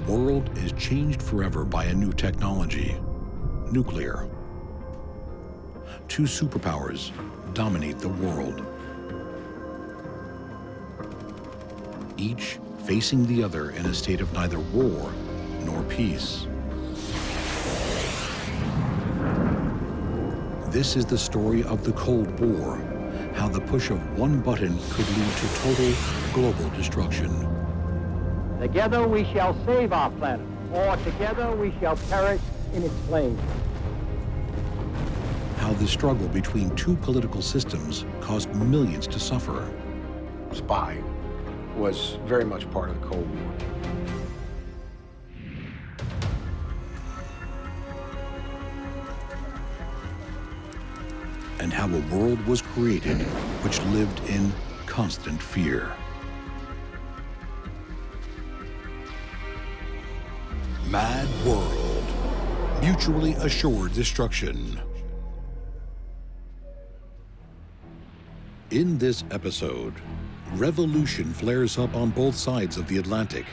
world is changed forever by a new technology, nuclear. Two superpowers dominate the world, each facing the other in a state of neither war nor peace. This is the story of the Cold War, how the push of one button could lead to total global destruction. Together we shall save our planet, or together we shall perish in its flames. How the struggle between two political systems caused millions to suffer. Spying was very much part of the Cold War. And how a world was created which lived in constant fear. Mad World. Mutually assured destruction. In this episode, revolution flares up on both sides of the Atlantic.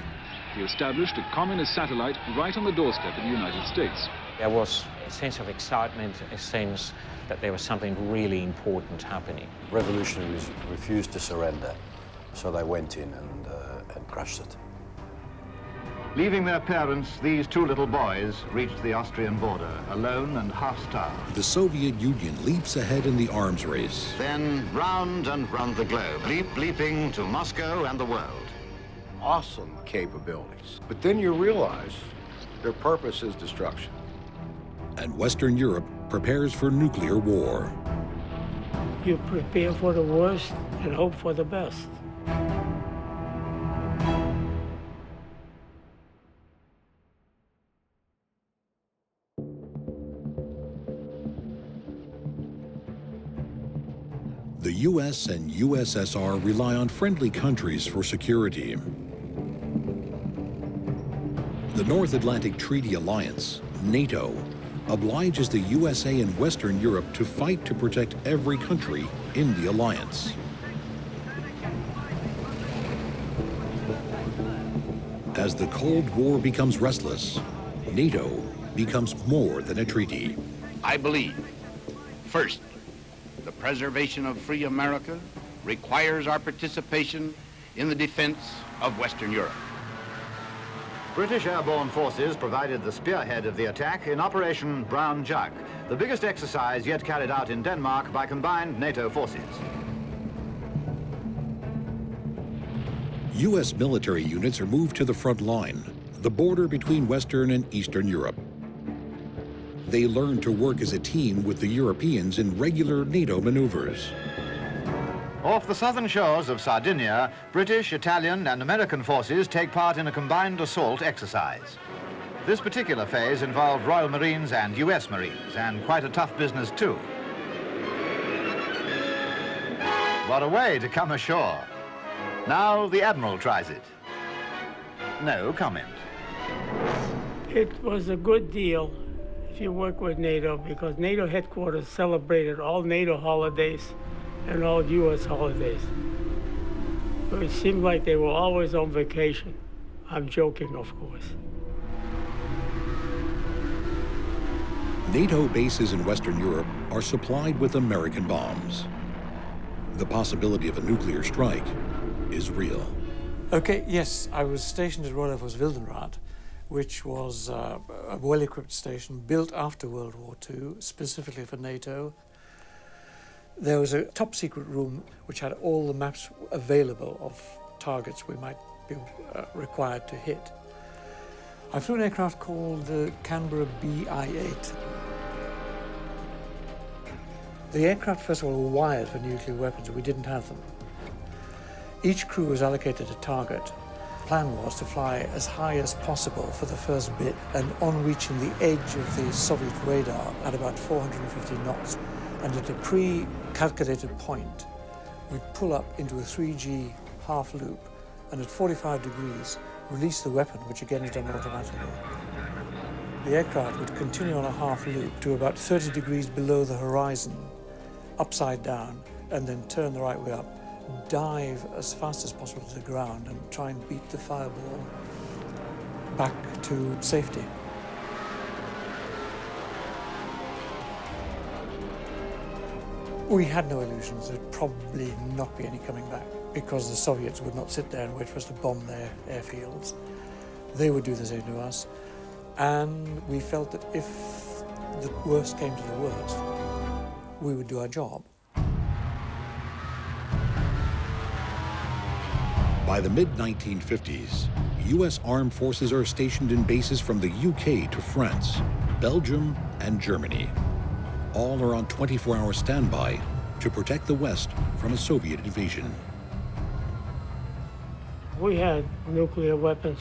He established a communist satellite right on the doorstep of the United States. There was a sense of excitement, a sense that there was something really important happening. Revolutionaries refused to surrender, so they went in and crushed it. Leaving their parents, these two little boys reached the Austrian border, alone and half-starved. The Soviet Union leaps ahead in the arms race. Then round and round the globe, leaping to Moscow and the world. Awesome capabilities. But then you realize their purpose is destruction. And Western Europe prepares for nuclear war. You prepare for the worst and hope for the best. The US and USSR rely on friendly countries for security. The North Atlantic Treaty Alliance, NATO, obliges the USA and Western Europe to fight to protect every country in the alliance. As the Cold War becomes restless, NATO becomes more than a treaty. I believe, first, the preservation of free America requires our participation in the defense of Western Europe. British airborne forces provided the spearhead of the attack in Operation Brown Jug, the biggest exercise yet carried out in Denmark by combined NATO forces. US military units are moved to the front line, the border between Western and Eastern Europe. They learn to work as a team with the Europeans in regular NATO maneuvers. Off the southern shores of Sardinia, British, Italian, and American forces take part in a combined assault exercise. This particular phase involved Royal Marines and US Marines, and quite a tough business too. What a way to come ashore. Now the Admiral tries it. No comment. It was a good deal if you work with NATO, because NATO headquarters celebrated all NATO holidays and all US holidays. So it seemed like they were always on vacation. I'm joking, of course. NATO bases in Western Europe are supplied with American bombs. The possibility of a nuclear strike is real. Okay, yes, I was stationed at Royal Air Force Wildenrath, which was a well-equipped station built after World War II, specifically for NATO. There was a top-secret room which had all the maps available of targets we might be required to hit. I flew an aircraft called the Canberra BI-8. The aircraft, first of all, were wired for nuclear weapons, and we didn't have them. Each crew was allocated a target. The plan was to fly as high as possible for the first bit, and on reaching the edge of the Soviet radar at about 450 knots, and at a pre-calculated point, we'd pull up into a 3G half loop, and at 45 degrees, release the weapon, which again is done automatically. The aircraft would continue on a half loop to about 30 degrees below the horizon, upside down, and then turn the right way up, dive as fast as possible to the ground and try and beat the fireball. back to safety. We had no illusions there'd probably not be any coming back, because the Soviets would not sit there and wait for us to bomb their airfields. They would do the same to us, and we felt that if the worst came to the worst, we would do our job. By the mid-1950s, U.S. armed forces are stationed in bases from the UK to France, Belgium, and Germany. All are on 24-hour standby to protect the West from a Soviet invasion. We had nuclear weapons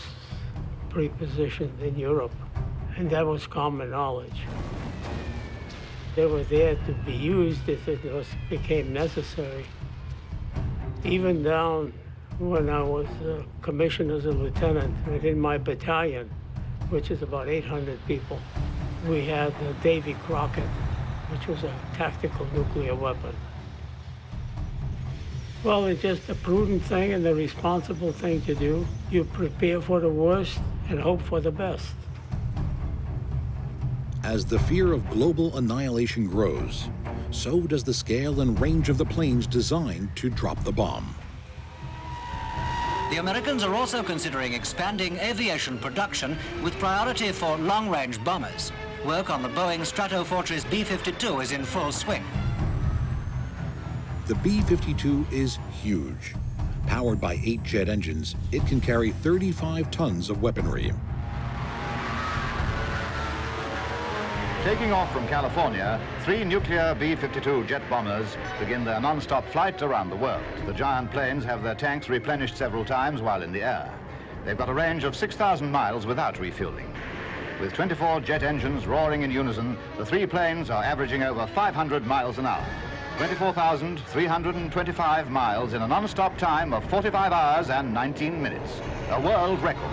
pre-positioned in Europe, and that was common knowledge. They were there to be used if it became necessary. Even down when I was commissioned as a lieutenant within my battalion, which is about 800 people, we had the Davy Crockett, which was a tactical nuclear weapon. Well, it's just a prudent thing and the responsible thing to do. You prepare for the worst and hope for the best. As the fear of global annihilation grows, so does the scale and range of the planes designed to drop the bomb. The Americans are also considering expanding aviation production with priority for long-range bombers. Work on the Boeing Stratofortress B-52 is in full swing. The B-52 is huge. Powered by 8 jet engines, it can carry 35 tons of weaponry. Taking off from California, 3 nuclear B-52 jet bombers begin their non-stop flight around the world. The giant planes have their tanks replenished several times while in the air. They've got a range of 6,000 miles without refueling. With 24 jet engines roaring in unison, the 3 planes are averaging over 500 miles an hour. 24,325 miles in a non-stop time of 45 hours and 19 minutes. A world record.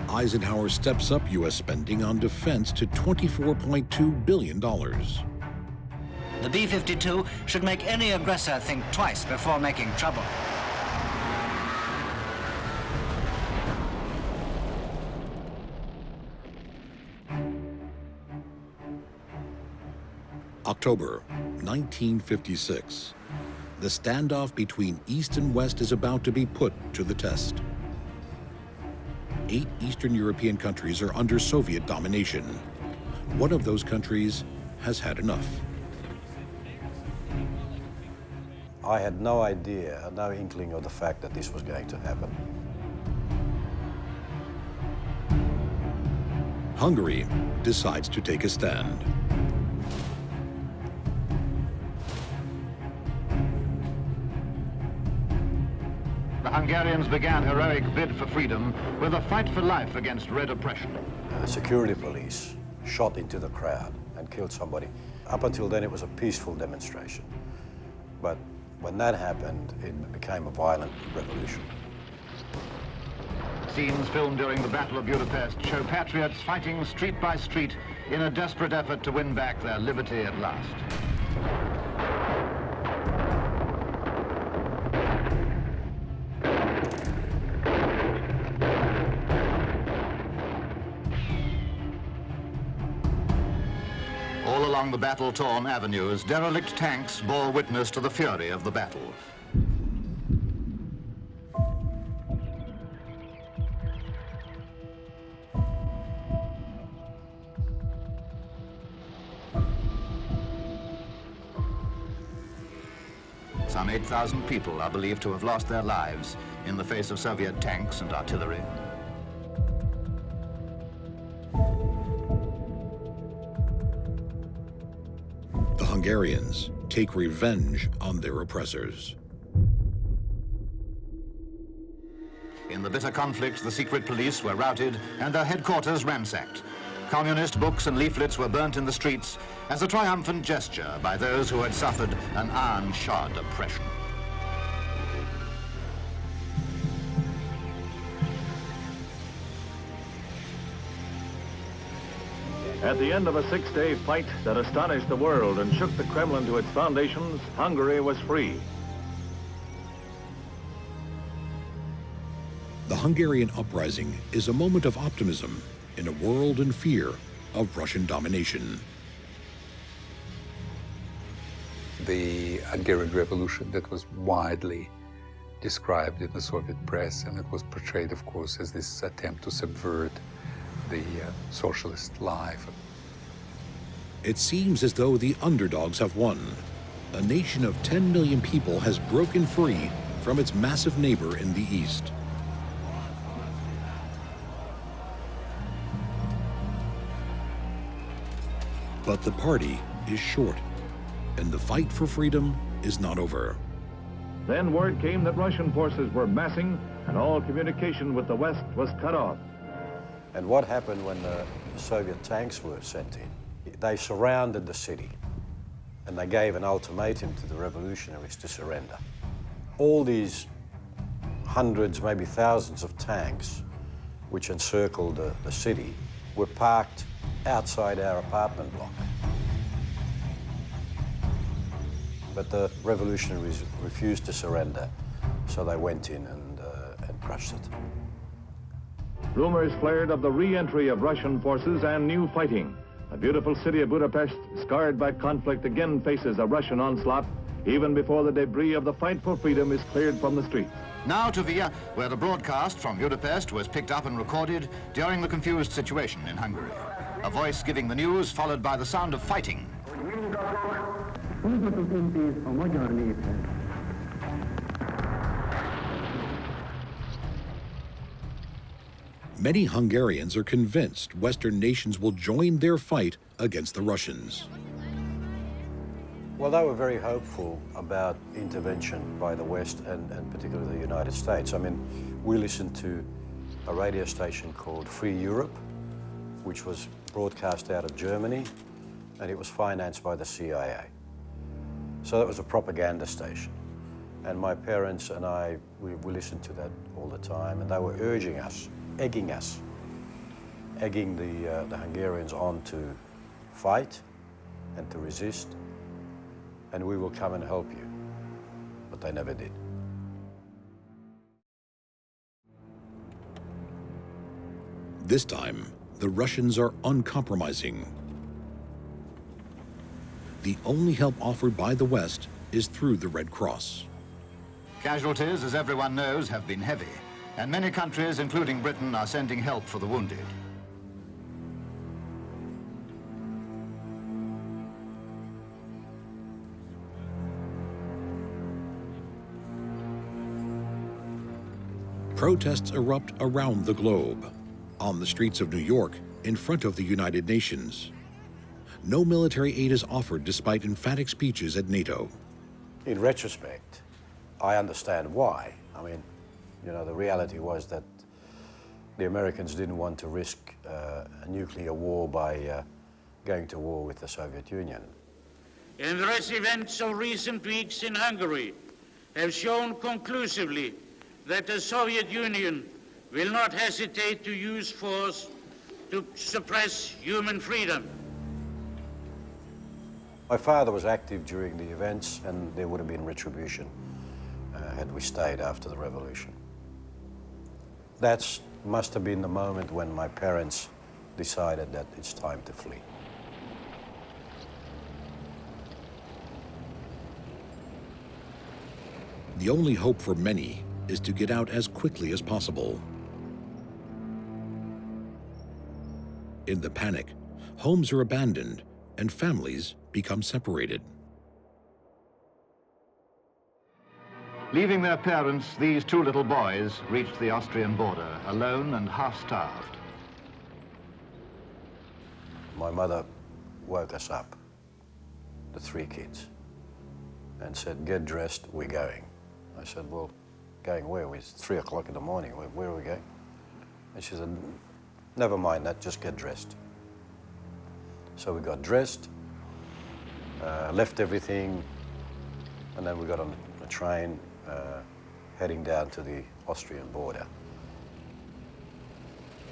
Eisenhower steps up U.S. spending on defense to $24.2 billion. The B-52 should make any aggressor think twice before making trouble. October 1956. The standoff between East and West is about to be put to the test. 8 Eastern European countries are under Soviet domination. One of those countries has had enough. I had no idea, no inkling of the fact that this was going to happen. Hungary decides to take a stand. The Hungarians began heroic bid for freedom with a fight for life against Red oppression. Security police shot into the crowd and killed somebody. Up until then, it was a peaceful demonstration. But when that happened, it became a violent revolution. Scenes filmed during the Battle of Budapest show patriots fighting street by street in a desperate effort to win back their liberty at last. All along the battle-torn avenues, derelict tanks bore witness to the fury of the battle. Some 8,000 people are believed to have lost their lives in the face of Soviet tanks and artillery. The Hungarians take revenge on their oppressors. In the bitter conflict, the secret police were routed and their headquarters ransacked. Communist books and leaflets were burnt in the streets as a triumphant gesture by those who had suffered an iron-shod oppression. At the end of a 6-day fight that astonished the world and shook the Kremlin to its foundations, Hungary was free. The Hungarian Uprising is a moment of optimism in a world in fear of Russian domination. The Hungarian Revolution that was widely described in the Soviet press, and it was portrayed, of course, as this attempt to subvert the socialist life. It seems as though the underdogs have won. A nation of 10 million people has broken free from its massive neighbor in the east. But the party is short, and the fight for freedom is not over. Then word came that Russian forces were massing and all communication with the West was cut off. And what happened when the Soviet tanks were sent in? They surrounded the city and they gave an ultimatum to the revolutionaries to surrender. All these hundreds, maybe thousands of tanks which encircled the city were parked outside our apartment block. But the revolutionaries refused to surrender, so they went in and crushed it. Rumors flared of the re-entry of Russian forces and new fighting. The beautiful city of Budapest, scarred by conflict, again faces a Russian onslaught, even before the debris of the fight for freedom is cleared from the streets. Now to Vienna, where the broadcast from Budapest was picked up and recorded during the confused situation in Hungary. A voice giving the news, followed by the sound of fighting. Many Hungarians are convinced Western nations will join their fight against the Russians. Well, they were very hopeful about intervention by the West and particularly the United States. I mean, we listened to a radio station called Free Europe, which was broadcast out of Germany, and it was financed by the CIA. So that was a propaganda station. And my parents and I, we listened to that all the time, and they were urging us, egging the Hungarians on to fight and to resist, and we will come and help you. But they never did. This time, the Russians are uncompromising. The only help offered by the West is through the Red Cross. Casualties, as everyone knows, have been heavy, and many countries, including Britain, are sending help for the wounded. Protests erupt around the globe. On the streets of New York, in front of the United Nations. No military aid is offered despite emphatic speeches at NATO. In retrospect, I understand why. I mean, you know, the reality was that the Americans didn't want to risk a nuclear war by going to war with the Soviet Union. And the events of recent weeks in Hungary have shown conclusively that the Soviet Union will not hesitate to use force to suppress human freedom. My father was active during the events, and there would have been retribution had we stayed after the revolution. That must have been the moment when my parents decided that it's time to flee. The only hope for many is to get out as quickly as possible. In the panic, homes are abandoned and families become separated. Leaving their parents, these two little boys reached the Austrian border, alone and half-starved. My mother woke us up, the three kids, and said, "Get dressed, we're going." I said, "Well, going where? It's 3 o'clock in the morning, where are we going?" And she said, "Never mind that, just get dressed." So we got dressed, left everything, and then we got on a train heading down to the Austrian border.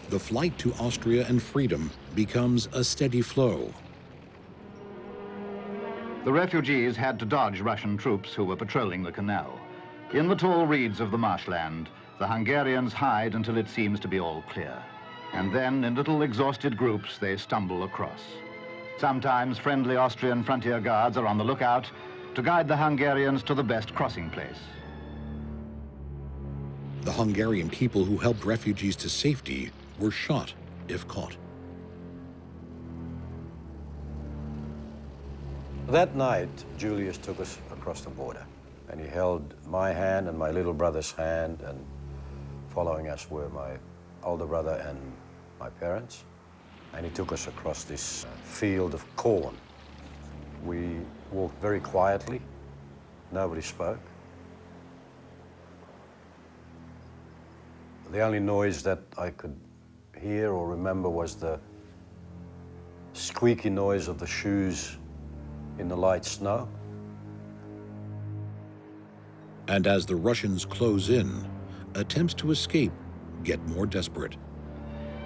The flight to Austria and freedom becomes a steady flow. The refugees had to dodge Russian troops who were patrolling the canal. In the tall reeds of the marshland, The Hungarians hide until it seems to be all clear. And then, in little exhausted groups, they stumble across. Sometimes friendly Austrian frontier guards are on the lookout to guide the Hungarians to the best crossing place. The Hungarian people who helped refugees to safety were shot if caught. That night, Julius took us across the border, and he held my hand and my little brother's hand, and following us were my older brother and my parents, and he took us across this field of corn. We walked very quietly, nobody spoke. The only noise that I could hear or remember was the squeaky noise of the shoes in the light snow. And as the Russians close in, attempts to escape get more desperate.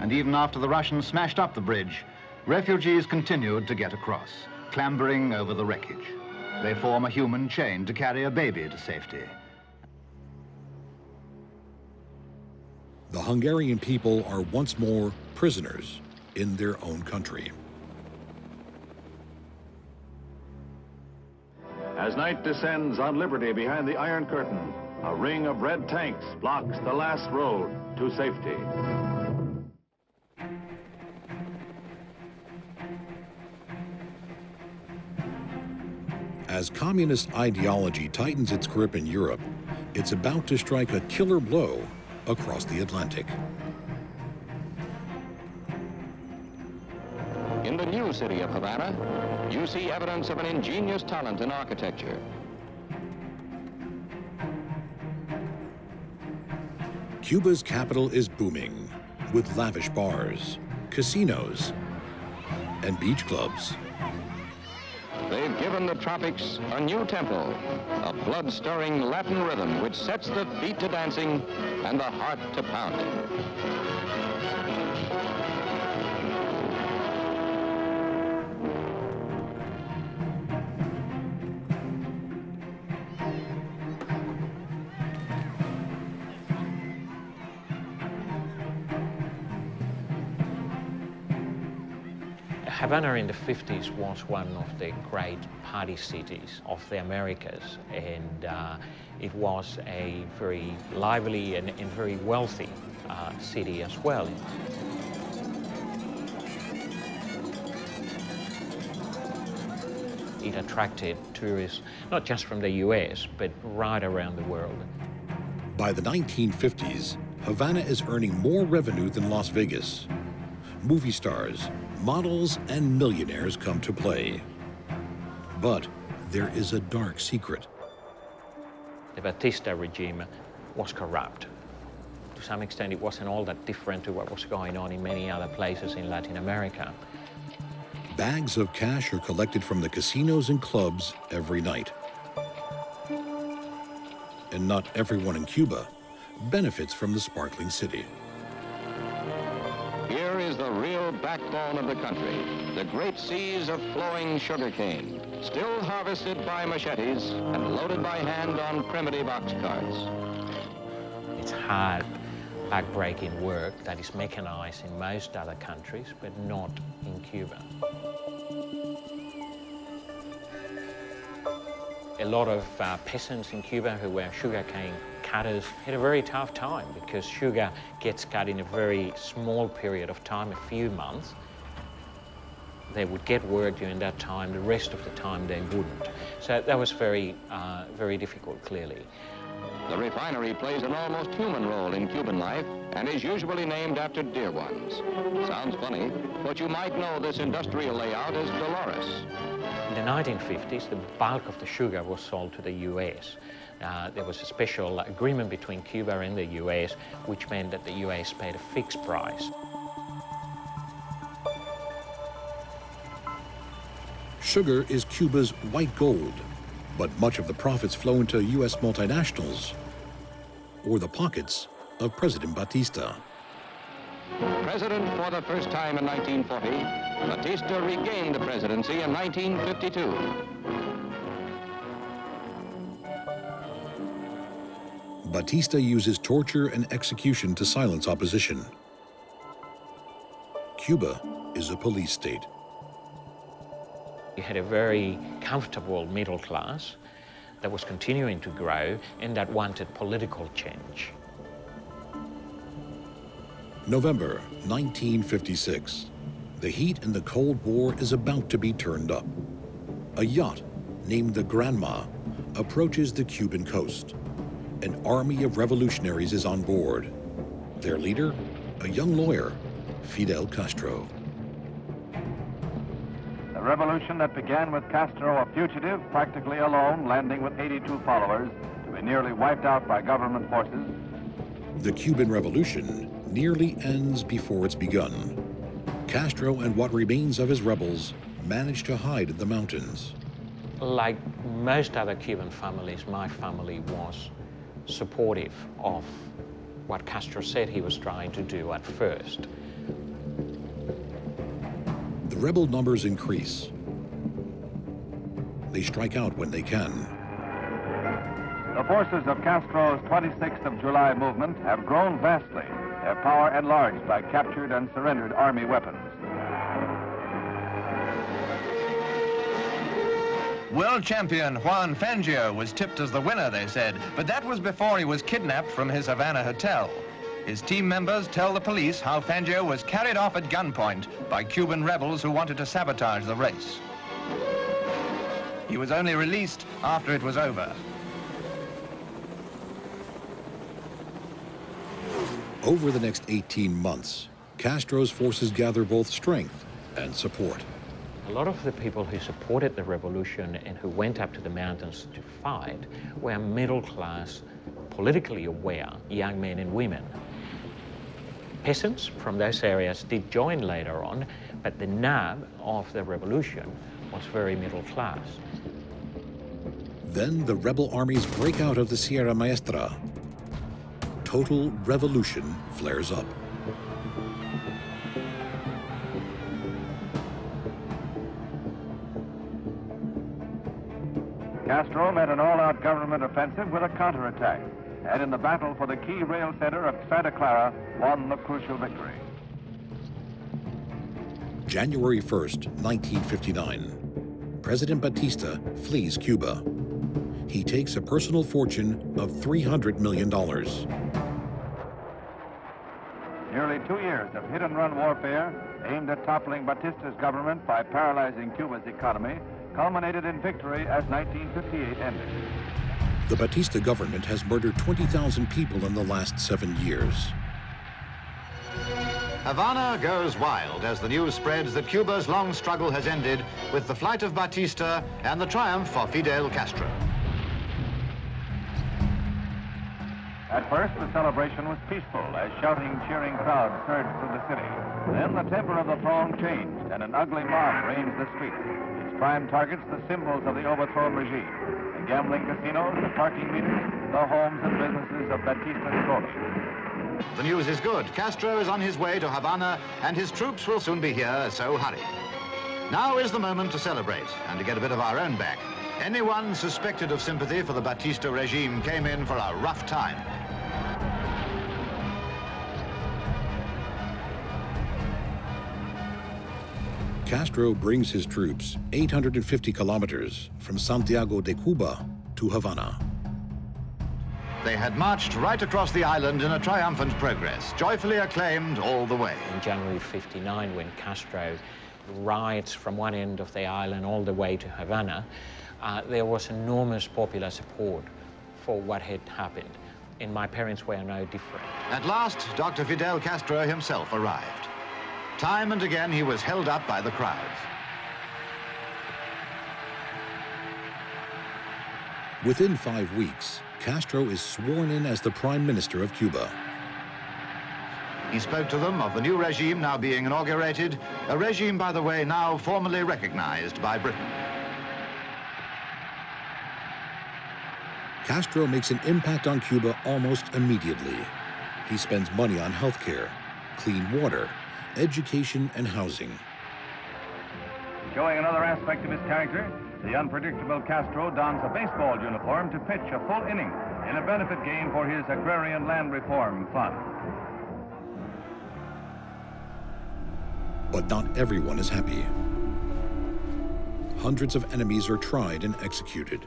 And even after the Russians smashed up the bridge, refugees continued to get across, clambering over the wreckage. They form a human chain to carry a baby to safety. The Hungarian people are once more prisoners in their own country. As night descends on liberty behind the Iron Curtain, a ring of red tanks blocks the last road to safety. As communist ideology tightens its grip in Europe, it's about to strike a killer blow across the Atlantic. In the new city of Havana, you see evidence of an ingenious talent in architecture. Cuba's capital is booming, with lavish bars, casinos, and beach clubs. They've given the tropics a new tempo, a blood-stirring Latin rhythm which sets the feet to dancing and the heart to pounding. Havana in the 50s was one of the great party cities of the Americas, and it was a very lively and very wealthy city as well. It attracted tourists, not just from the US, but right around the world. By the 1950s, Havana is earning more revenue than Las Vegas. Movie stars, models, and millionaires come to play. But there is a dark secret. The Batista regime was corrupt. To some extent, it wasn't all that different to what was going on in many other places in Latin America. Bags of cash are collected from the casinos and clubs every night. And not everyone in Cuba benefits from the sparkling city. Here is the real backbone of the country, the great seas of flowing sugarcane, still harvested by machetes and loaded by hand on primitive ox carts. It's hard, back-breaking work that is mechanized in most other countries, but not in Cuba. A lot of peasants in Cuba who were sugarcane cutters had a very tough time because sugar gets cut in a very small period of time, a few months. They would get work during that time, the rest of the time they wouldn't. So that was very, very difficult, clearly. The refinery plays an almost human role in Cuban life and is usually named after dear ones. Sounds funny, but you might know this industrial layout as Dolores. In the 1950s, the bulk of the sugar was sold to the US. There was a special agreement between Cuba and the US, which meant that the US paid a fixed price. Sugar is Cuba's white gold, but much of the profits flow into US multinationals or the pockets of President Batista. President for the first time in 1940, Batista regained the presidency in 1952. Batista uses torture and execution to silence opposition. Cuba is a police state. You had a very comfortable middle class that was continuing to grow and that wanted political change. November 1956. The heat in the Cold War is about to be turned up. A yacht named the Granma approaches the Cuban coast. An army of revolutionaries is on board. Their leader, a young lawyer, Fidel Castro. The revolution that began with Castro a fugitive, practically alone, landing with 82 followers, to be nearly wiped out by government forces. The Cuban Revolution nearly ends before it's begun. Castro and what remains of his rebels managed to hide in the mountains. Like most other Cuban families, my family was supportive of what Castro said he was trying to do at first. The rebel numbers increase. They strike out when they can. The forces of Castro's 26th of July movement have grown vastly, their power enlarged by captured and surrendered army weapons. World champion Juan Fangio was tipped as the winner, they said, but that was before he was kidnapped from his Havana hotel. His team members tell the police how Fangio was carried off at gunpoint by Cuban rebels who wanted to sabotage the race. He was only released after it was over. Over the next 18 months, Castro's forces gather both strength and support. A lot of the people who supported the revolution and who went up to the mountains to fight were middle-class, politically aware young men and women. Peasants from those areas did join later on, but the nub of the revolution was very middle class. Then the rebel armies break out of the Sierra Maestra. Total revolution flares up. Castro met an all-out government offensive with a counterattack, and in the battle for the key rail center of Santa Clara, won the crucial victory. January 1st, 1959. President Batista flees Cuba. He takes a personal fortune of $300 million. Nearly 2 years of hit-and-run warfare aimed at toppling Batista's government by paralyzing Cuba's economy culminated in victory as 1958 ended. The Batista government has murdered 20,000 people in the last 7 years. Havana goes wild as the news spreads that Cuba's long struggle has ended with the flight of Batista and the triumph of Fidel Castro. At first, the celebration was peaceful as shouting, cheering crowds surged through the city. Then the temper of the throng changed and an ugly mob ranged the streets. Its prime targets the symbols of the overthrown regime: the gambling casinos, the parking meters, the homes and businesses of Batista's cronies. The news is good. Castro is on his way to Havana and his troops will soon be here, so hurry. Now is the moment to celebrate and to get a bit of our own back. Anyone suspected of sympathy for the Batista regime came in for a rough time. Castro brings his troops 850 kilometers from Santiago de Cuba to Havana. They had marched right across the island in a triumphant progress, joyfully acclaimed all the way. In January '59, when Castro rides from one end of the island all the way to Havana, there was enormous popular support for what had happened, and my parents were no different. At last, Dr. Fidel Castro himself arrived. Time and again, he was held up by the crowds. Within 5 weeks, Castro is sworn in as the Prime Minister of Cuba. He spoke to them of the new regime now being inaugurated, a regime, by the way, now formally recognized by Britain. Castro makes an impact on Cuba almost immediately. He spends money on healthcare, clean water, education, and housing. Showing another aspect of his character, the unpredictable Castro dons a baseball uniform to pitch a full inning in a benefit game for his Agrarian Land Reform Fund. But not everyone is happy. Hundreds of enemies are tried and executed.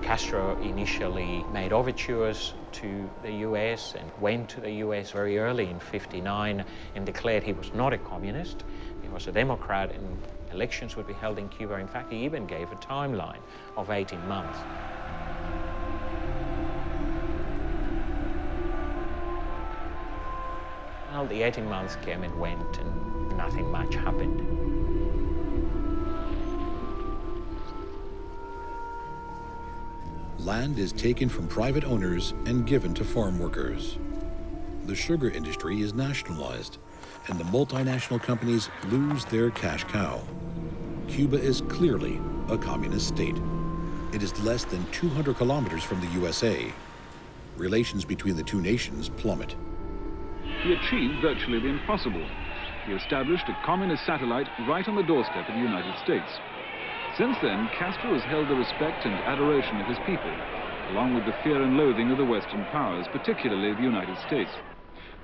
Castro initially made overtures to the US and went to the US very early in '59 and declared he was not a communist. He was a Democrat and elections would be held in Cuba. In fact, he even gave a timeline of 18 months. Well, the 18 months came and went and nothing much happened. Land is taken from private owners and given to farm workers. The sugar industry is nationalized, and the multinational companies lose their cash cow. Cuba is clearly a communist state. It is less than 200 kilometers from the USA. Relations between the two nations plummet. He achieved virtually the impossible. He established a communist satellite right on the doorstep of the United States. Since then, Castro has held the respect and adoration of his people, along with the fear and loathing of the Western powers, particularly the United States.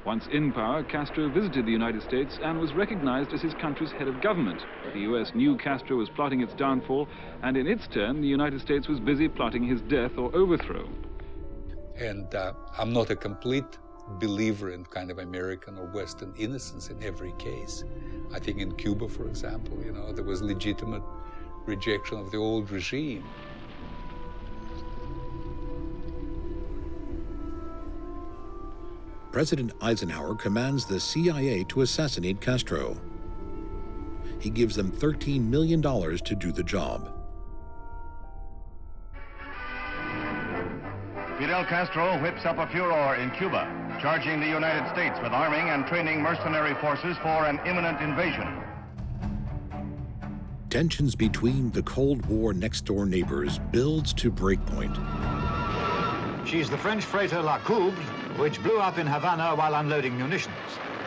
Once in power, Castro visited the United States and was recognized as his country's head of government. The US knew Castro was plotting its downfall, and in its turn, the United States was busy plotting his death or overthrow. And I'm not a complete believer in kind of American or Western innocence in every case. I think in Cuba, for example, you know, there was legitimate rejection of the old regime. President Eisenhower commands the CIA to assassinate Castro. He gives them $13 million to do the job. Fidel Castro whips up a furor in Cuba, charging the United States with arming and training mercenary forces for an imminent invasion. Tensions between the Cold War next-door neighbors builds to breakpoint. She's the French freighter La Couble, which blew up in Havana while unloading munitions.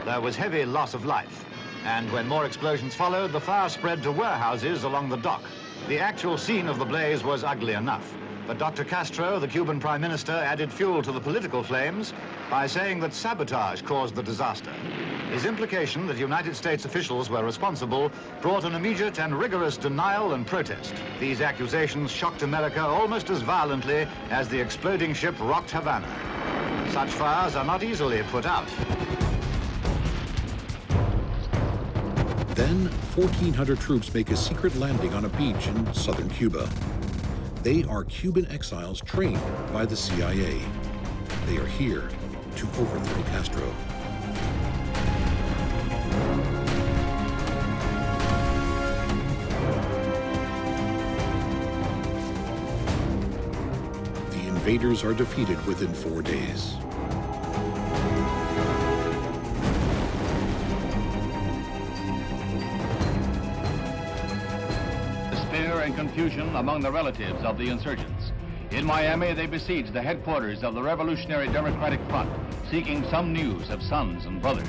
There was heavy loss of life, and when more explosions followed, the fire spread to warehouses along the dock. The actual scene of the blaze was ugly enough, but Dr. Castro, the Cuban Prime Minister, added fuel to the political flames by saying that sabotage caused the disaster. His implication that United States officials were responsible brought an immediate and rigorous denial and protest. These accusations shocked America almost as violently as the exploding ship rocked Havana. Such fires are not easily put out. Then, 1,400 troops make a secret landing on a beach in southern Cuba. They are Cuban exiles trained by the CIA. They are here to overthrow Castro. The invaders are defeated within 4 days. And confusion among the relatives of the insurgents. In Miami, they besieged the headquarters of the Revolutionary Democratic Front, seeking some news of sons and brothers,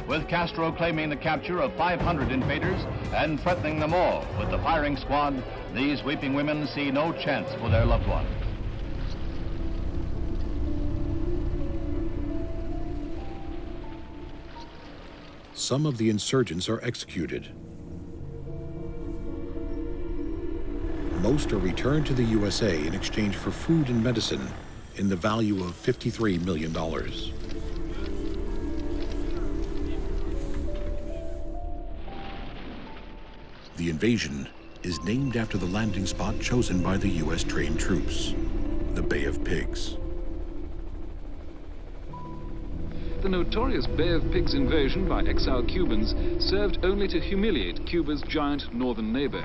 with Castro claiming the capture of 500 invaders and threatening them all with the firing squad. These weeping women see no chance for their loved ones. Some of the insurgents are executed. Most are returned to the USA in exchange for food and medicine in the value of $53 million. The invasion is named after the landing spot chosen by the US trained troops, the Bay of Pigs. The notorious Bay of Pigs invasion by exile Cubans served only to humiliate Cuba's giant northern neighbor.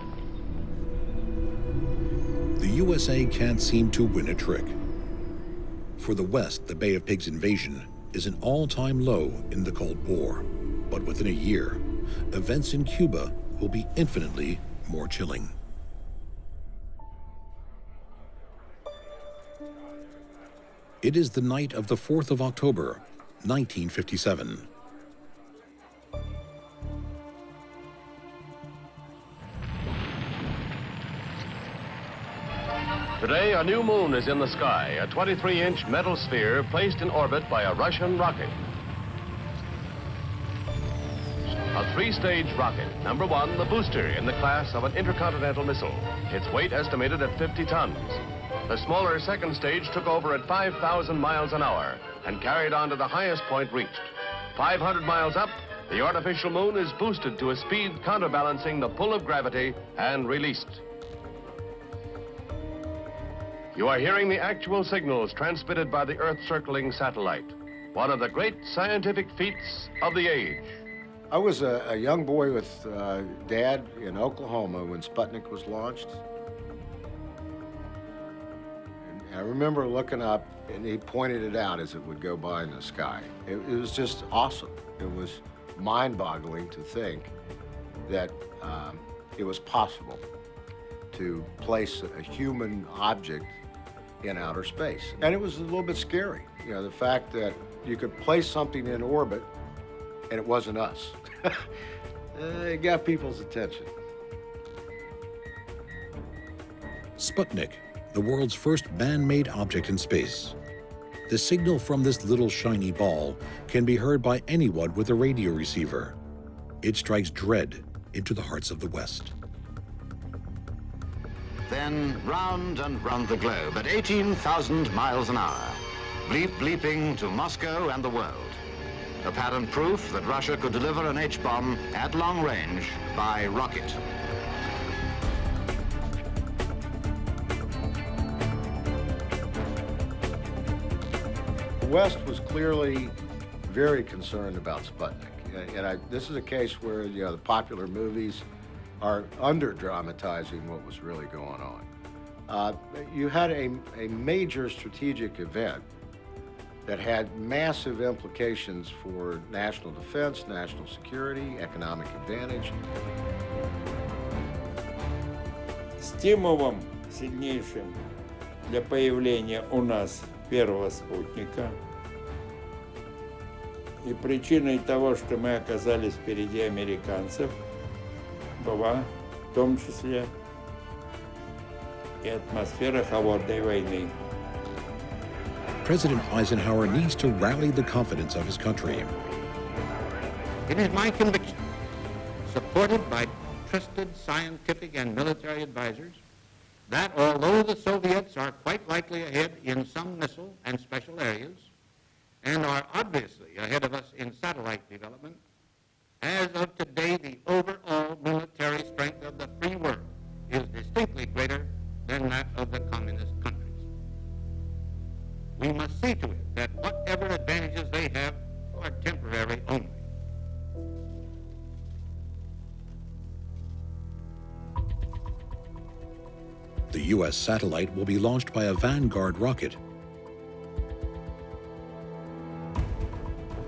The USA can't seem to win a trick. For the West, the Bay of Pigs invasion is an all-time low in the Cold War. But within a year, events in Cuba will be infinitely more chilling. It is the night of the 4th of October, 1957. a new moon is in the sky, a 23-inch metal sphere placed in orbit by a Russian rocket. A three-stage rocket. Number one, the booster in the class of an intercontinental missile. Its weight estimated at 50 tons. The smaller second stage took over at 5,000 miles an hour and carried on to the highest point reached. 500 miles up, the artificial moon is boosted to a speed counterbalancing the pull of gravity and released. You are hearing the actual signals transmitted by the Earth-circling satellite, one of the great scientific feats of the age. I was a young boy with Dad in Oklahoma when Sputnik was launched. And I remember looking up, and he pointed it out as it would go by in the sky. It was just awesome. It was mind-boggling to think that it was possible to place a human object in outer space. And it was a little bit scary, you know, the fact that you could place something in orbit and it wasn't us. It got people's attention. Sputnik, the world's first man-made object in space. The signal from this little shiny ball can be heard by anyone with a radio receiver. It strikes dread into the hearts of the West. Then round and round the globe at 18,000 miles an hour, bleep bleeping to Moscow and the world. Apparent proof that Russia could deliver an H-bomb at long range by rocket. The West was clearly very concerned about Sputnik. And this is a case where, you know, the popular movies are under-dramatizing what was really going on. You had a major strategic event that had massive implications for national defense, national security, economic advantage. Стимулом сильнейшим для появления у нас первого спутника и причиной того, что мы оказались впереди американцев, была в том числе и атмосфера холодной войны. President Eisenhower needs to rally the confidence of his country. It is my conviction, supported by trusted scientific and military advisors, that although the Soviets are quite likely ahead in some missile and special areas, and are obviously ahead of us in satellite development, as of today, the overall military strength of the free world is distinctly greater than that of the communist countries. We must see to it that whatever advantages they have are temporary only. The U.S. satellite will be launched by a Vanguard rocket.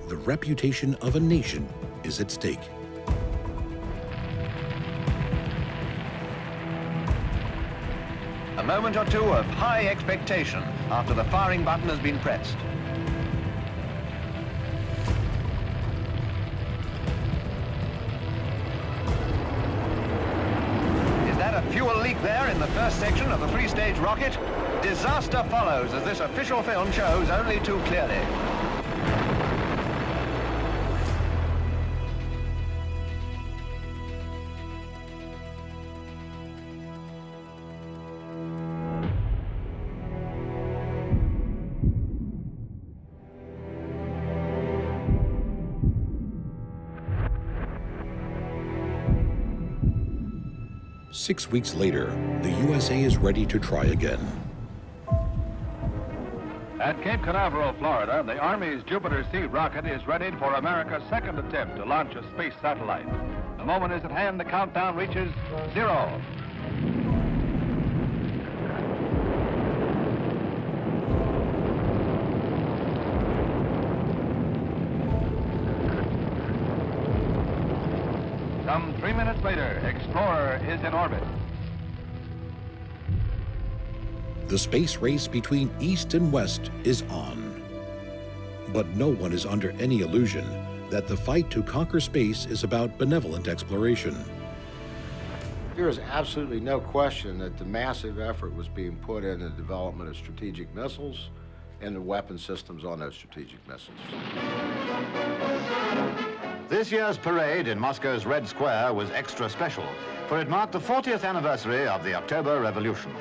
The reputation of a nation is at stake. A moment or two of high expectation after the firing button has been pressed. Is that a fuel leak there in the first section of the three-stage rocket? Disaster follows, as this official film shows only too clearly. Six weeks later, the USA is ready to try again. At Cape Canaveral, Florida, the Army's Jupiter C rocket is ready for America's second attempt to launch a space satellite. The moment is at hand, the countdown reaches 0. Some 3 minutes later, Explorer is in orbit. The space race between East and West is on. But no one is under any illusion that the fight to conquer space is about benevolent exploration. There is absolutely no question that the massive effort was being put in the development of strategic missiles and the weapon systems on those strategic missiles. This year's parade in Moscow's Red Square was extra special, for it marked the 40th anniversary of the October Revolution.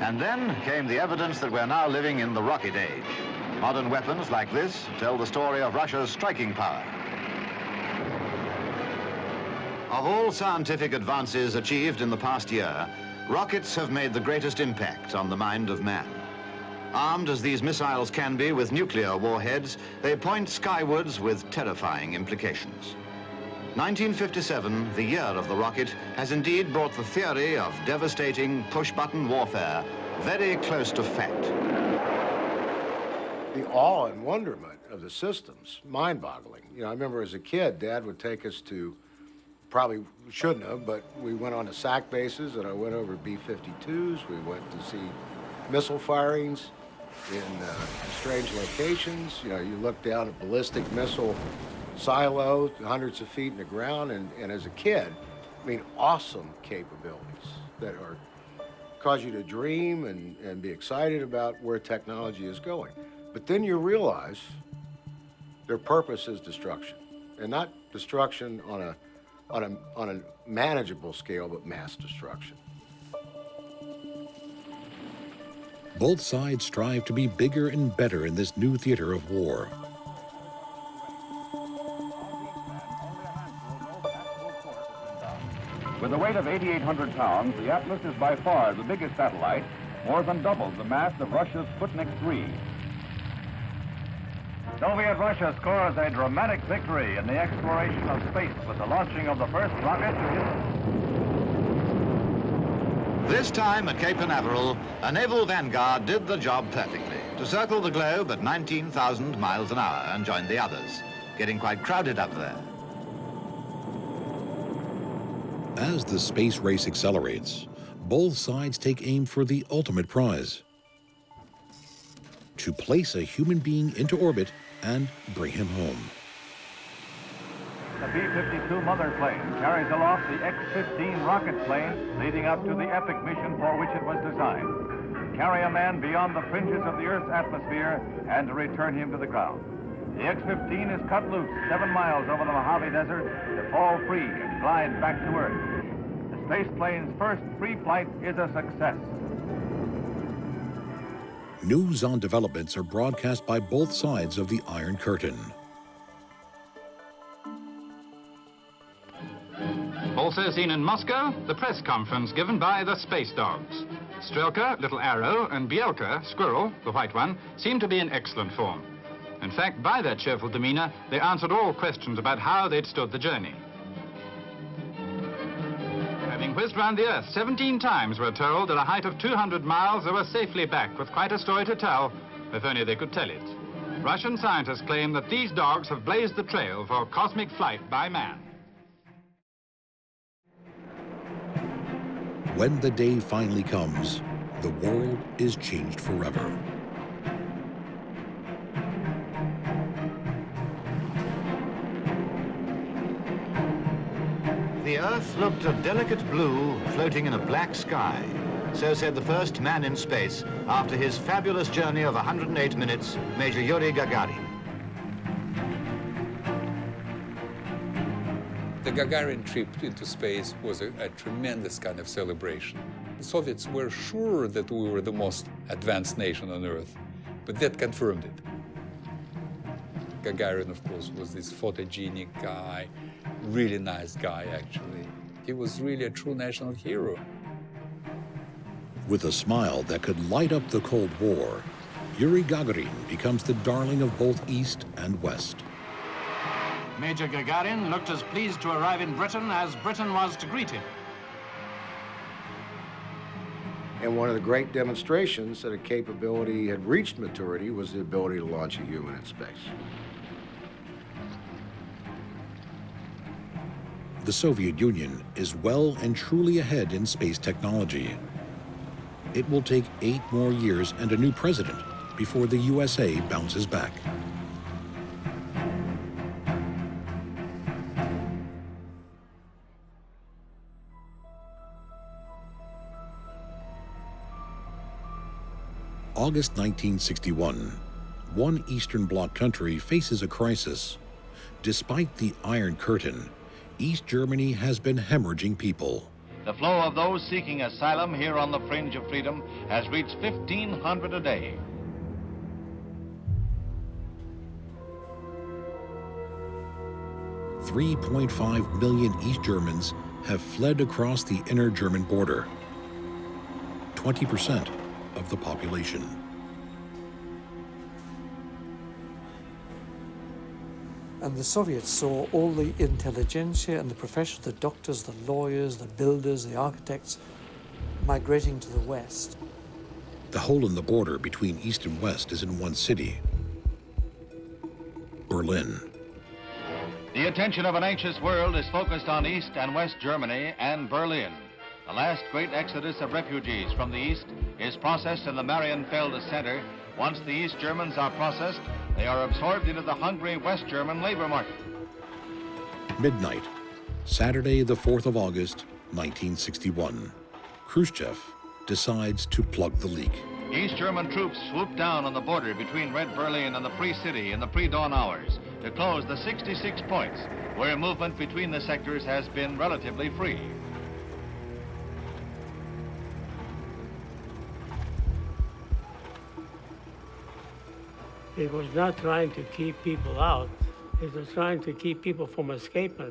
And then came the evidence that we're now living in the rocket age. Modern weapons like this tell the story of Russia's striking power. Of all scientific advances achieved in the past year, rockets have made the greatest impact on the mind of man. Armed as these missiles can be with nuclear warheads, they point skywards with terrifying implications. 1957, the year of the rocket, has indeed brought the theory of devastating push-button warfare very close to fact. The awe and wonderment of the systems, mind-boggling. You know, I remember as a kid, Dad would take us to, probably shouldn't have, but we went on to SAC bases, and I went over B-52s. We went to see missile firings in strange locations. You know, you look down at ballistic missile silo, hundreds of feet in the ground, and as a kid, I mean, awesome capabilities that are cause you to dream and be excited about where technology is going. But then you realize their purpose is destruction, and not destruction on a manageable scale, but mass destruction. Both sides strive to be bigger and better in this new theater of war. With a weight of 8,800 pounds, the Atlas is by far the biggest satellite, more than double the mass of Russia's Sputnik 3. Soviet Russia scores a dramatic victory in the exploration of space with the launching of the first rocket to hit. This time at Cape Canaveral, a naval vanguard did the job perfectly, to circle the globe at 19,000 miles an hour and join the others, getting quite crowded up there. As the space race accelerates, both sides take aim for the ultimate prize: to place a human being into orbit and bring him home. The B-52 mother plane carries aloft the X-15 rocket plane leading up to the epic mission for which it was designed: to carry a man beyond the fringes of the Earth's atmosphere and to return him to the ground. The X-15 is cut loose 7 miles over the Mojave Desert to fall free and glide back to Earth. The space plane's first free flight is a success. News on developments are broadcast by both sides of the Iron Curtain. Also seen in Moscow, the press conference given by the space dogs. Strelka, Little Arrow, and Bielka, Squirrel, the white one, seem to be in excellent form. In fact, by their cheerful demeanor, they answered all questions about how they'd stood the journey. Having whizzed round the Earth 17 times, we're told, at a height of 200 miles, they were safely back with quite a story to tell, if only they could tell it. Russian scientists claim that these dogs have blazed the trail for cosmic flight by man. When the day finally comes, the world is changed forever. The Earth looked a delicate blue floating in a black sky. So said the first man in space after his fabulous journey of 108 minutes, Major Yuri Gagarin. The Gagarin trip into space was a tremendous kind of celebration. The Soviets were sure that we were the most advanced nation on Earth, but that confirmed it. Gagarin, of course, was this photogenic guy, really nice guy, actually. He was really a true national hero. With a smile that could light up the Cold War, Yuri Gagarin becomes the darling of both East and West. Major Gagarin looked as pleased to arrive in Britain as Britain was to greet him. And one of the great demonstrations that a capability had reached maturity was the ability to launch a human in space. The Soviet Union is well and truly ahead in space technology. It will take 8 more years and a new president before the USA bounces back. August 1961, one Eastern Bloc country faces a crisis. Despite the Iron Curtain, East Germany has been hemorrhaging people. The flow of those seeking asylum here on the fringe of freedom has reached 1,500 a day. $3.5 million East Germans have fled across the inner German border, 20% of the population. And the Soviets saw all the intelligentsia and the professionals, the doctors, the lawyers, the builders, the architects, migrating to the west. The hole in the border between East and West is in one city, Berlin. The attention of an anxious world is focused on East and West Germany and Berlin. The last great exodus of refugees from the East is processed in the Marienfelde Center. Once the East Germans are processed, they are absorbed into the hungry West German labor market. Midnight, Saturday, the 4th of August, 1961. Khrushchev decides to plug the leak. East German troops swoop down on the border between Red Berlin and the Free City in the pre-dawn hours to close the 66 points where movement between the sectors has been relatively free. It was not trying to keep people out. It was trying to keep people from escaping.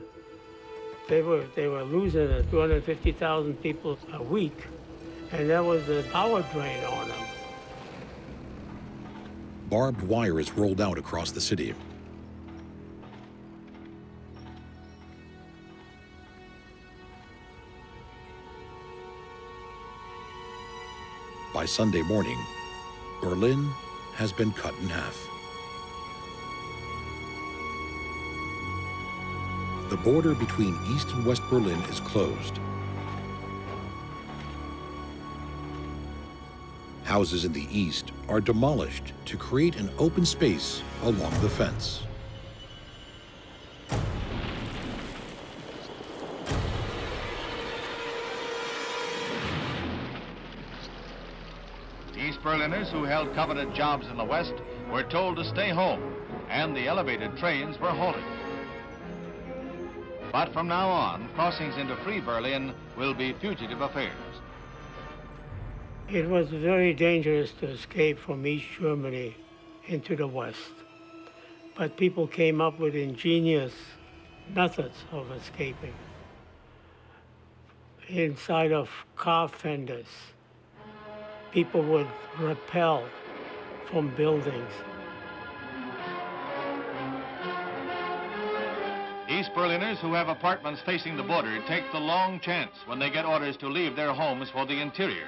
They were losing 250,000 people a week, and that was the power drain on them. Barbed wire is rolled out across the city. By Sunday morning, Berlin has been cut in half. The border between East and West Berlin is closed. Houses in the east are demolished to create an open space along the fence. East Berliners who held coveted jobs in the West were told to stay home, and the elevated trains were halted. But from now on, crossings into Free Berlin will be fugitive affairs. It was very dangerous to escape from East Germany into the West. But people came up with ingenious methods of escaping. Inside of car fenders, people would rappel from buildings. East Berliners who have apartments facing the border take the long chance when they get orders to leave their homes for the interior.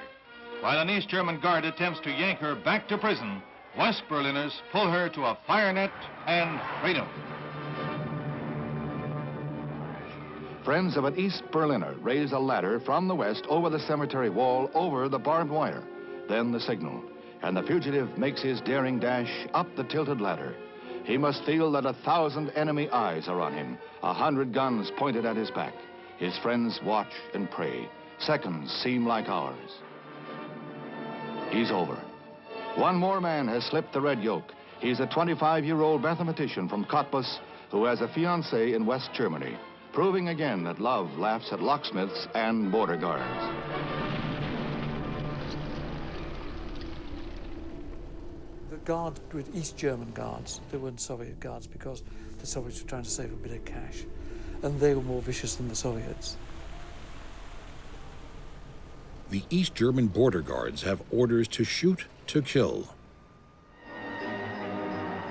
While an East German guard attempts to yank her back to prison, West Berliners pull her to a fire net and freedom. Friends of an East Berliner raise a ladder from the west over the cemetery wall, over the barbed wire. Then the signal, and the fugitive makes his daring dash up the tilted ladder. He must feel that 1,000 enemy eyes are on him, 100 guns pointed at his back. His friends watch and pray. Seconds seem like hours. He's over. One more man has slipped the red yoke. He's a 25-year-old mathematician from Cottbus who has a fiancée in West Germany, proving again that love laughs at locksmiths and border guards. The guards were East German guards. They weren't Soviet guards because the Soviets were trying to save a bit of cash. And they were more vicious than the Soviets. The East German border guards have orders to shoot to kill.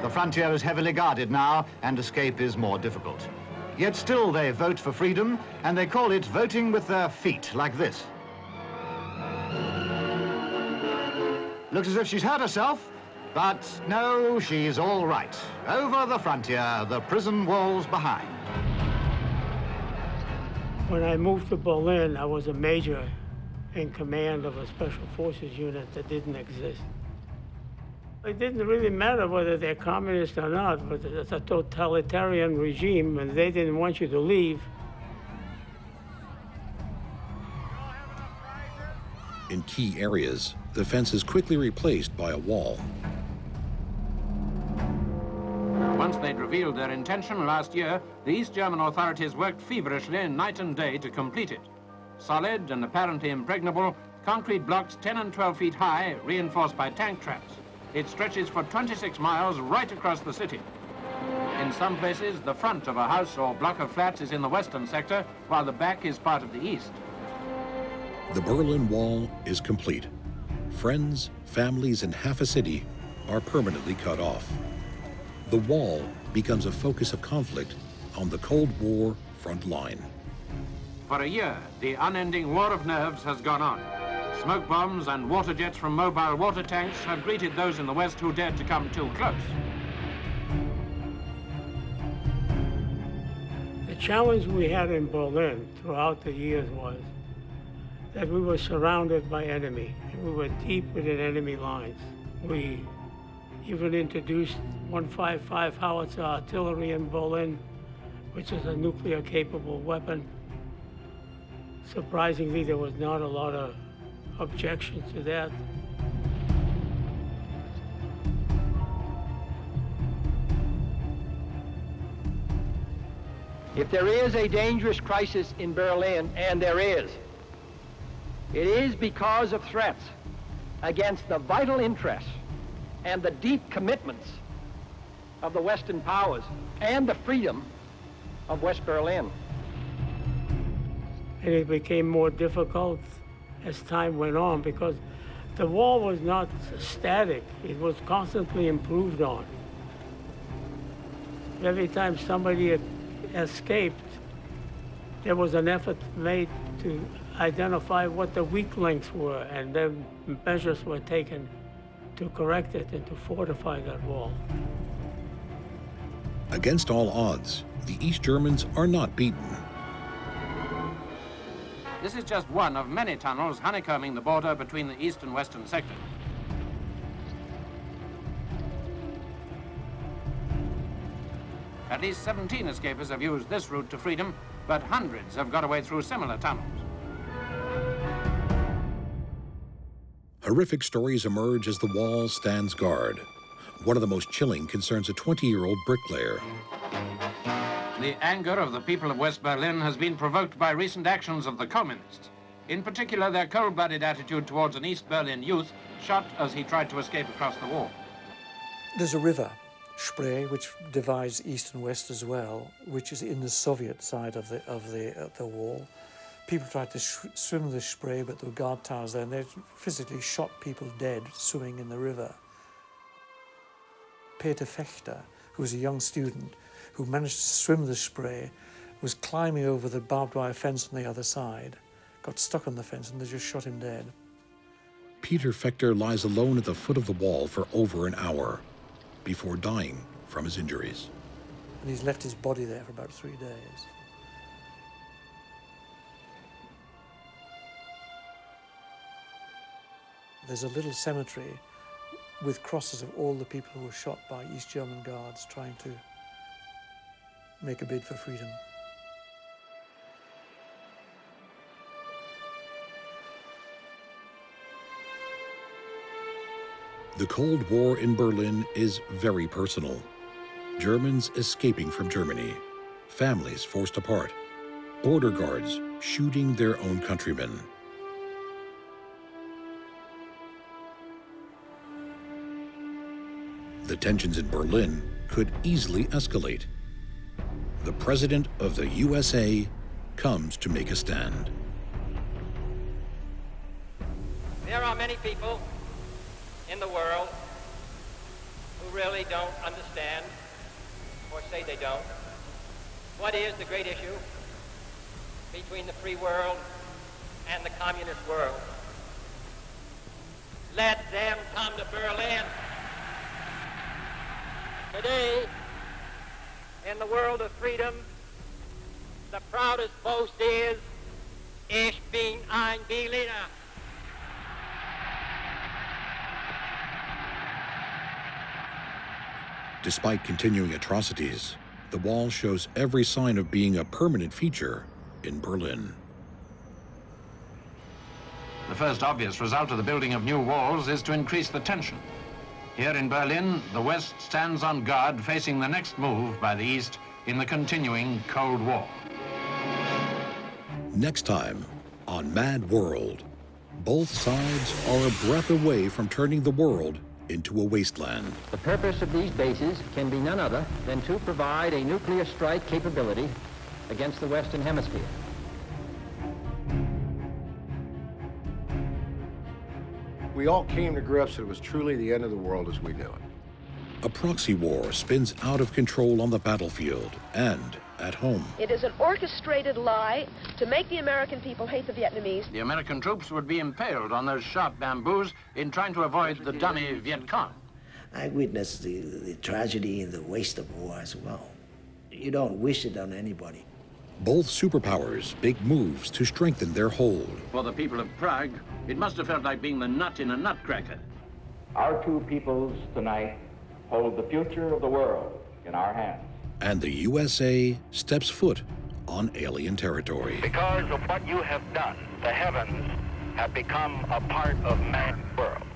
The frontier is heavily guarded now, and escape is more difficult. Yet still they vote for freedom, and they call it voting with their feet, like this. Looks as if she's hurt herself, but no, she's all right. Over the frontier, the prison walls behind. When I moved to Berlin, I was a major in command of a special forces unit that didn't exist. It didn't really matter whether they're communist or not, but it's a totalitarian regime, and they didn't want you to leave. In key areas, the fence is quickly replaced by a wall. Once they'd revealed their intention last year, the East German authorities worked feverishly night and day to complete it. Solid and apparently impregnable, concrete blocks 10 and 12 feet high, reinforced by tank traps. It stretches for 26 miles right across the city. In some places, the front of a house or block of flats is in the western sector, while the back is part of the east. The Berlin Wall is complete. Friends, families, and half a city are permanently cut off. The wall becomes a focus of conflict on the Cold War front line. For a year, the unending war of nerves has gone on. Smoke bombs and water jets from mobile water tanks have greeted those in the West who dared to come too close. The challenge we had in Berlin throughout the years was that we were surrounded by enemy, and we were deep within enemy lines. We even introduced 155 howitzer artillery in Berlin, which is a nuclear-capable weapon. Surprisingly, there was not a lot of objection to that. If there is a dangerous crisis in Berlin, and there is, it is because of threats against the vital interests and the deep commitments of the Western powers and the freedom of West Berlin. And it became more difficult as time went on because the wall was not static. It was constantly improved on. Every time somebody escaped, there was an effort made to identify what the weak links were, and then measures were taken to correct it and to fortify that wall. Against all odds, the East Germans are not beaten. This is just one of many tunnels honeycombing the border between the east and western sector. At least 17 escapers have used this route to freedom, but hundreds have got away through similar tunnels. Horrific stories emerge as the wall stands guard. One of the most chilling concerns a 20-year-old bricklayer. The anger of the people of West Berlin has been provoked by recent actions of the communists. In particular, their cold-blooded attitude towards an East Berlin youth shot as he tried to escape across the wall. There's a river, Spree, which divides east and west as well, which is in the Soviet side of the wall. People tried to swim the Spree, but there were guard towers there, and they physically shot people dead swimming in the river. Peter Fechter, who was a young student who managed to swim the Spree, was climbing over the barbed wire fence on the other side, got stuck on the fence, and they just shot him dead. Peter Fechter lies alone at the foot of the wall for over an hour before dying from his injuries. And he's left his body there for about 3 days. There's a little cemetery with crosses of all the people who were shot by East German guards trying to make a bid for freedom. The Cold War in Berlin is very personal. Germans escaping from Germany, families forced apart, border guards shooting their own countrymen. The tensions in Berlin could easily escalate. The President of the USA comes to make a stand. There are many people in the world who really don't understand, or say they don't, what is the great issue between the free world and the communist world. Let them come to Berlin. Today, in the world of freedom, the proudest boast is, Ich bin ein Berliner. Despite continuing atrocities, the wall shows every sign of being a permanent feature in Berlin. The first obvious result of the building of new walls is to increase the tension. Here in Berlin, the West stands on guard facing the next move by the East in the continuing Cold War. Next time on Mad World, both sides are a breath away from turning the world into a wasteland. The purpose of these bases can be none other than to provide a nuclear strike capability against the Western Hemisphere. We all came to grips that it was truly the end of the world as we knew it. A proxy war spins out of control on the battlefield and at home. It is an orchestrated lie to make the American people hate the Vietnamese. The American troops would be impaled on those sharp bamboos in trying to avoid the dummy Viet Cong. I witnessed the tragedy and the waste of war as well. You don't wish it on anybody. Both superpowers make moves to strengthen their hold. For the people of Prague, it must have felt like being the nut in a nutcracker. Our two peoples tonight hold the future of the world in our hands. And the USA steps foot on alien territory. Because of what you have done, the heavens have become a part of man's world.